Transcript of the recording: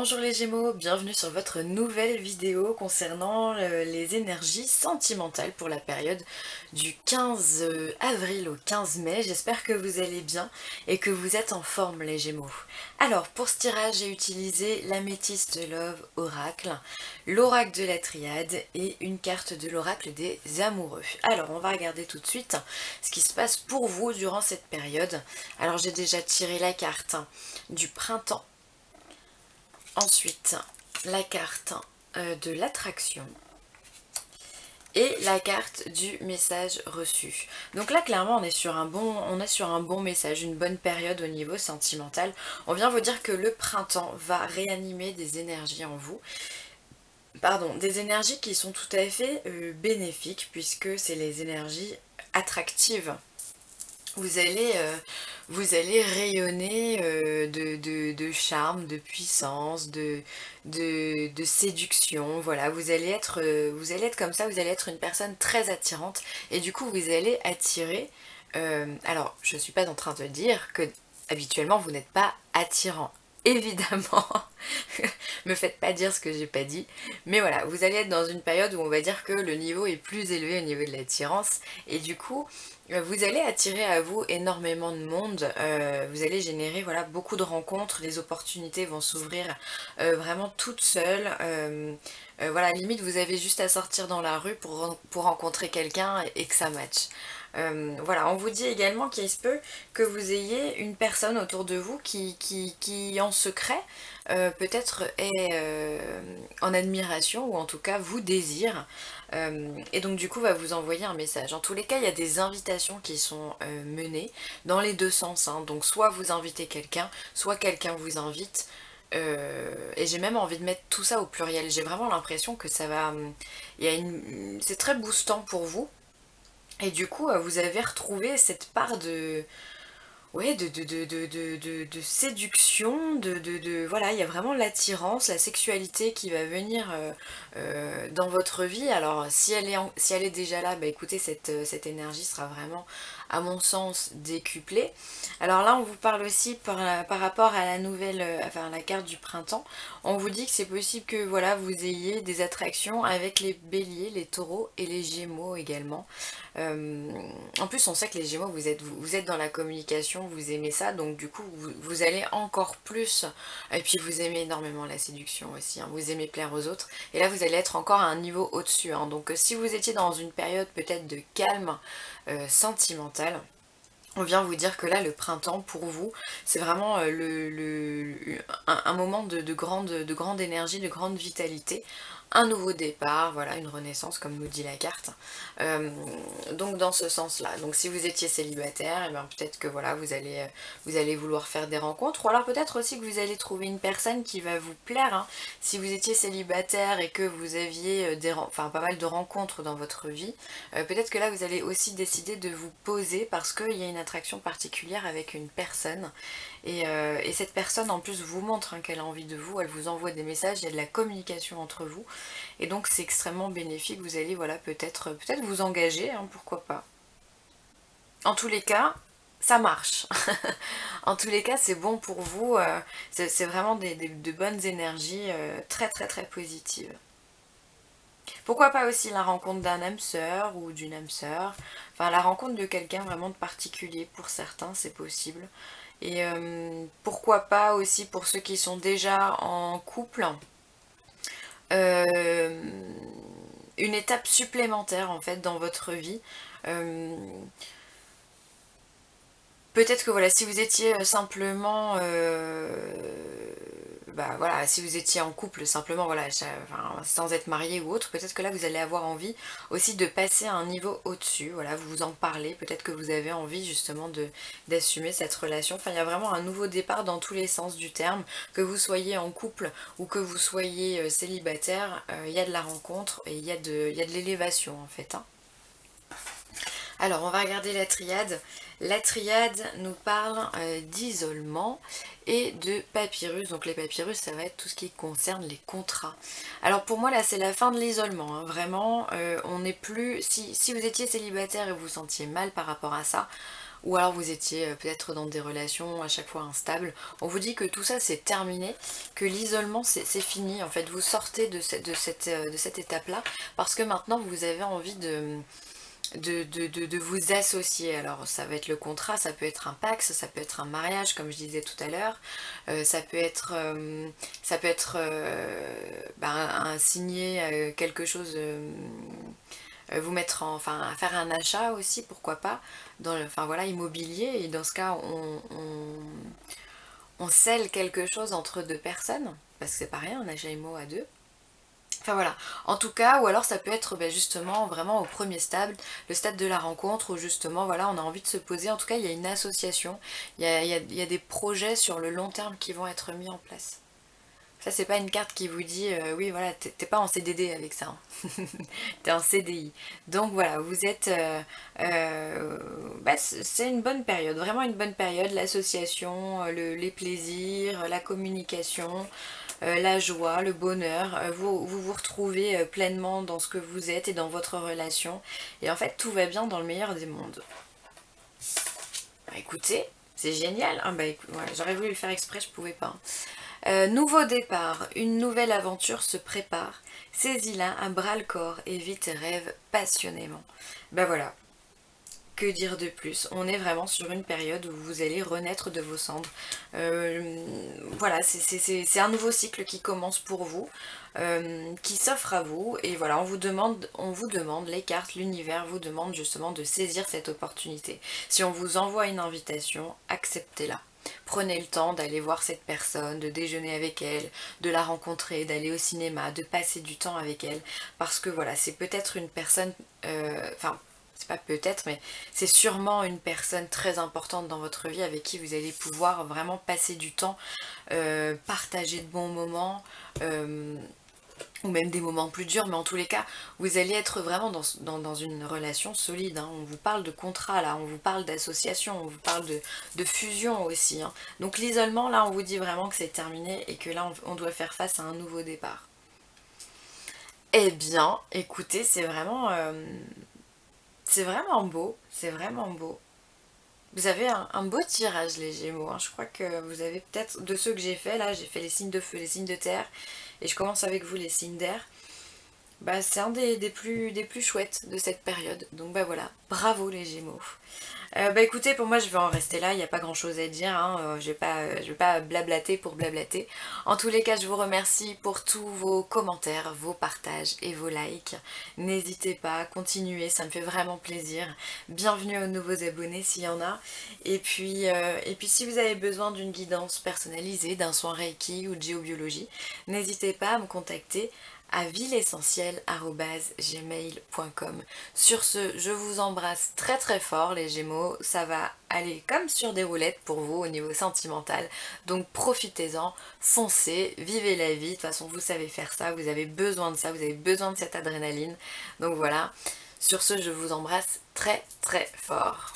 Bonjour les Gémeaux, bienvenue sur votre nouvelle vidéo concernant les énergies sentimentales pour la période du 15 avril au 15 mai. J'espère que vous allez bien et que vous êtes en forme les Gémeaux. Alors pour ce tirage j'ai utilisé l'améthyste Love Oracle, l'oracle de la Triade et une carte de l'oracle des amoureux. Alors on va regarder tout de suite ce qui se passe pour vous durant cette période. Alors j'ai déjà tiré la carte du printemps. Ensuite, la carte de l'attraction et la carte du message reçu. Donc là, clairement, on est sur un bon message, une bonne période au niveau sentimental. On vient vous dire que le printemps va réanimer des énergies en vous. Pardon, des énergies qui sont tout à fait bénéfiques puisque c'est les énergies attractives. Vous allez rayonner de charme, de puissance, de séduction. Voilà, vous allez être comme ça, vous allez être une personne très attirante et du coup vous allez attirer. Alors, je ne suis pas en train de dire que habituellement vous n'êtes pas attirant. Évidemment, me faites pas dire ce que j'ai pas dit, mais voilà, vous allez être dans une période où on va dire que le niveau est plus élevé au niveau de l'attirance et du coup vous allez attirer à vous énormément de monde, vous allez générer voilà, beaucoup de rencontres, les opportunités vont s'ouvrir vraiment toutes seules. Voilà, limite vous avez juste à sortir dans la rue pour rencontrer quelqu'un et que ça matche. Voilà, on vous dit également qu'il se peut que vous ayez une personne autour de vous qui en secret peut-être est en admiration ou en tout cas vous désire et donc du coup va vous envoyer un message. En tous les cas, il y a des invitations qui sont menées dans les deux sens, hein. Donc soit vous invitez quelqu'un, soit quelqu'un vous invite. Et j'ai même envie de mettre tout ça au pluriel. J'ai vraiment l'impression que ça va... c'est très boostant pour vous. Et du coup, vous avez retrouvé cette part de... Ouais, de séduction, voilà, il y a vraiment l'attirance, la sexualité qui va venir dans votre vie. Alors, si elle est déjà là, bah écoutez, cette énergie sera vraiment, à mon sens, décuplée. Alors là, on vous parle aussi par rapport à la nouvelle, enfin la carte du printemps. On vous dit que c'est possible que voilà, vous ayez des attractions avec les béliers, les taureaux et les gémeaux également. Euh, En plus, on sait que les Gémeaux, vous êtes dans la communication, vous aimez ça, donc du coup, vous allez encore plus. Et puis, vous aimez énormément la séduction aussi, hein, vous aimez plaire aux autres. Et là, vous allez être encore à un niveau au-dessus, hein. Donc, si vous étiez dans une période peut-être de calme sentimental, on vient vous dire que là, le printemps, pour vous, c'est vraiment un moment de grande énergie, de grande vitalité. Un nouveau départ, voilà, une renaissance comme nous dit la carte. Euh, donc dans ce sens-là. Donc si vous étiez célibataire, et bien peut-être que voilà, vous allez vouloir faire des rencontres. Ou alors peut-être aussi que vous allez trouver une personne qui va vous plaire, hein. Si vous étiez célibataire et que vous aviez enfin, pas mal de rencontres dans votre vie, peut-être que là vous allez aussi décider de vous poser parce qu'il y a une attraction particulière avec une personne. Et cette personne en plus vous montre hein, qu'elle a envie de vous, elle vous envoie des messages, il y a de la communication entre vous. Et donc c'est extrêmement bénéfique, vous allez voilà, peut-être vous engager, hein, pourquoi pas. En tous les cas, ça marche. En tous les cas, c'est bon pour vous, c'est vraiment de bonnes énergies très très très positives. Pourquoi pas aussi la rencontre d'un âme sœur ou d'une âme sœur, enfin la rencontre de quelqu'un vraiment de particulier, pour certains c'est possible. Et pourquoi pas aussi pour ceux qui sont déjà en couple, euh, une étape supplémentaire en fait dans votre vie. Euh, Peut-être que voilà, si vous étiez simplement, bah voilà, si vous étiez en couple simplement, voilà, enfin, sans être marié ou autre, peut-être que là vous allez avoir envie aussi de passer à un niveau au-dessus. Voilà, vous vous en parlez, peut-être que vous avez envie justement d'assumer cette relation. Enfin, il y a vraiment un nouveau départ dans tous les sens du terme, que vous soyez en couple ou que vous soyez célibataire, il y a de la rencontre et il y a de l'élévation en fait, hein. Alors, on va regarder la triade. La triade nous parle d'isolement et de papyrus. Donc les papyrus, ça va être tout ce qui concerne les contrats. Alors pour moi, là, c'est la fin de l'isolement, hein. Vraiment, on n'est plus... Si vous étiez célibataire et vous vous sentiez mal par rapport à ça, ou alors vous étiez peut-être dans des relations à chaque fois instables. On vous dit que tout ça c'est terminé, que l'isolement c'est fini, en fait vous sortez de cette étape-là, parce que maintenant vous avez envie de vous associer. Alors ça va être le contrat, ça peut être un Pacs, ça peut être un mariage comme je disais tout à l'heure, signer quelque chose, vous mettre en, enfin faire un achat aussi, pourquoi pas, enfin voilà, immobilier, et dans ce cas on scelle quelque chose entre deux personnes, parce que c'est pas rien un achat immo à deux. Enfin voilà, en tout cas, ou alors ça peut être justement vraiment au premier stade, le stade de la rencontre, où justement voilà, on a envie de se poser. En tout cas, il y a une association, il y a des projets sur le long terme qui vont être mis en place. Ça, c'est pas une carte qui vous dit oui voilà, t'es pas en CDD avec ça, hein. T'es en CDI. Donc voilà, vous êtes c'est une bonne période, vraiment une bonne période, l'association, les plaisirs, la communication, la joie, le bonheur, vous retrouvez pleinement dans ce que vous êtes et dans votre relation, et en fait tout va bien dans le meilleur des mondes. Bah écoutez, c'est génial, ah, bah, écoute, ouais, j'aurais voulu le faire exprès, je pouvais pas, hein. Nouveau départ, une nouvelle aventure se prépare, saisis-la à bras-le-corps et vis tes rêves passionnément. Ben voilà, que dire de plus? On est vraiment sur une période où vous allez renaître de vos cendres. Voilà, c'est un nouveau cycle qui commence pour vous, qui s'offre à vous, et voilà, on vous demande, les cartes, l'univers vous demande justement de saisir cette opportunité. Si on vous envoie une invitation, acceptez-la. Prenez le temps d'aller voir cette personne, de déjeuner avec elle, de la rencontrer, d'aller au cinéma, de passer du temps avec elle, parce que voilà, c'est peut-être une personne, enfin, c'est pas peut-être, mais c'est sûrement une personne très importante dans votre vie avec qui vous allez pouvoir vraiment passer du temps, partager de bons moments, ou même des moments plus durs, mais en tous les cas, vous allez être vraiment dans une relation solide, hein. On vous parle de contrat là, on vous parle d'association, on vous parle de fusion aussi, hein. Donc l'isolement là, on vous dit vraiment que c'est terminé et que là, on doit faire face à un nouveau départ. Eh bien, écoutez, c'est vraiment beau, c'est vraiment beau. Vous avez un beau tirage les Gémeaux, hein. Je crois que vous avez peut-être, de ceux que j'ai fait là, j'ai fait les signes de feu, les signes de terre, et je commence avec vous les signes d'air. Bah, c'est un des plus chouettes de cette période. Donc bah voilà, bravo les Gémeaux. Bah écoutez, pour moi je vais en rester là, il n'y a pas grand chose à dire, hein. Je vais pas blablater pour blablater. En tous les cas, je vous remercie pour tous vos commentaires, vos partages et vos likes. N'hésitez pas à continuer, ça me fait vraiment plaisir. Bienvenue aux nouveaux abonnés s'il y en a. Et puis si vous avez besoin d'une guidance personnalisée, d'un soin Reiki ou de géobiologie, n'hésitez pas à me contacter à villeessentielle@gmail.com. Sur ce, je vous embrasse très très fort les Gémeaux, ça va aller comme sur des roulettes pour vous au niveau sentimental, donc profitez-en, foncez, vivez la vie, de toute façon vous savez faire ça, vous avez besoin de ça, vous avez besoin de cette adrénaline, donc voilà. Sur ce, je vous embrasse très très fort.